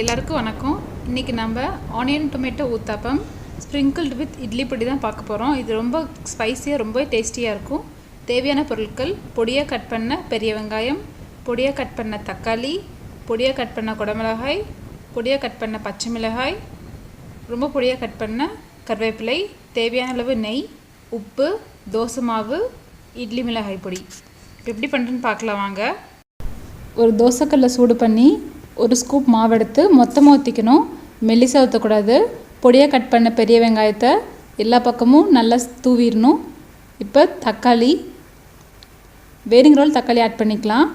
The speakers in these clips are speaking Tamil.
எல்லாருக்கும் வணக்கம். இன்றைக்கி நம்ம onion tomato uttapam sprinkled with idli பொடி தான் பார்க்க போகிறோம். இது ரொம்ப ஸ்பைஸியாக ரொம்ப டேஸ்டியாக இருக்கும். தேவையான பொருட்கள்: பொடியாக கட் பண்ண பெரிய வெங்காயம், பொடியாக கட் பண்ண தக்காளி, பொடியாக கட் பண்ண குடமிளகாய், பொடியாக கட் பண்ண பச்சை மிளகாய், ரொம்ப பொடியாக கட் பண்ண கருவேப்பிலை, தேவையான அளவு நெய், உப்பு, தோசை மாவு, இட்லி மிளகாய் பொடி. எப்படி பண்ணுறேன்னு பார்க்கலாம் வாங்க. ஒரு தோசைக்கல்லை சூடு பண்ணி ஒரு ஸ்கூப் மாவு எடுத்து மொத்தமாக ஊற்றிக்கணும். மெல்லிசாக ஊற்றக்கூடாது. பொடியாக கட் பண்ண பெரிய வெங்காயத்தை எல்லா பக்கமும் நல்லா தூவிடணும். இப்போ தக்காளி, வேணுங்கிற தக்காளி ஆட் பண்ணிக்கலாம்.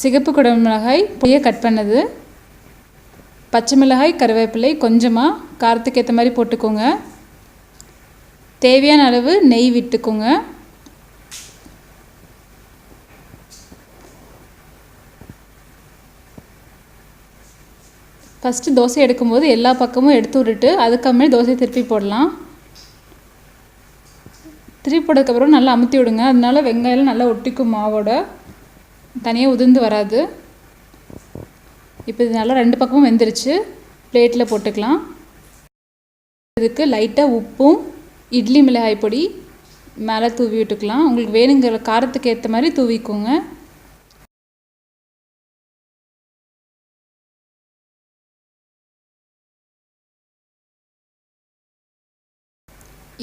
சிகப்பு குடமிளகாய் பொடியாக கட் பண்ணது, பச்சை மிளகாய், கருவேப்பிலை கொஞ்சமாக காரத்துக்கு ஏற்ற மாதிரி போட்டுக்கோங்க. தேவையான அளவு நெய் விட்டுக்கோங்க. ஃபஸ்ட்டு தோசை எடுக்கும்போது எல்லா பக்கமும் எடுத்து விட்டுட்டு அதுக்கப்புறமே தோசையை திருப்பி போடலாம். திருப்பி போட்டதுக்கப்புறம் நல்லா அமுத்தி விடுங்க. அதனால வெங்காயம் நல்லா ஒட்டிக்கும், மாவோட தனியாக உதிர்ந்து வராது. இப்போ இது நல்லா ரெண்டு பக்கமும் வெந்துருச்சு. பிளேட்டில் போட்டுக்கலாம். இதுக்கு லைட்டாக உப்பும் இட்லி மிளகாய் பொடி மேலே தூவி விட்டுக்கலாம். உங்களுக்கு வேணுங்கிற காரத்துக்கு ஏற்ற மாதிரி தூவிக்கோங்க.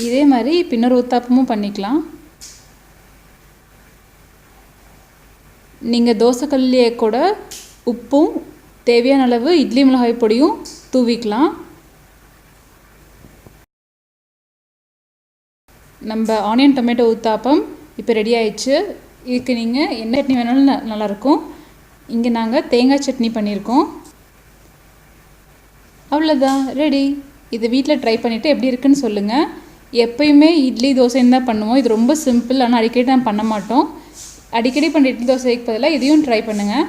இதே மாதிரி இன்னொரு ஊத்தாப்பமும் பண்ணிக்கலாம். நீங்கள் தோசைக்கல்லையே கூட உப்பும் தேவையான அளவு இட்லி மிளகாய் பொடியும் தூவிக்கலாம். நம்ம ஆனியன் டொமேட்டோ ஊத்தாப்பம் இப்போ ரெடி ஆயிடுச்சு. இதுக்கு நீங்கள் என்ன சட்னி வேணாலும் நல்லாயிருக்கும். இங்கே நாங்கள் தேங்காய் சட்னி பண்ணியிருக்கோம். அவ்வளோதான், ரெடி. இதை வீட்டில் ட்ரை பண்ணிவிட்டு எப்படி இருக்குன்னு சொல்லுங்கள். எப்பயுமே இட்லி தோசைன்னு தான் பண்ணுவோம். இது ரொம்ப சிம்பிள், ஆனால் அடிக்கடி நான் பண்ண மாட்டோம். அடிக்கடி பண்ணுற இட்லி தோசைக்கு பதிலாக இதையும் ட்ரை பண்ணுங்கள்.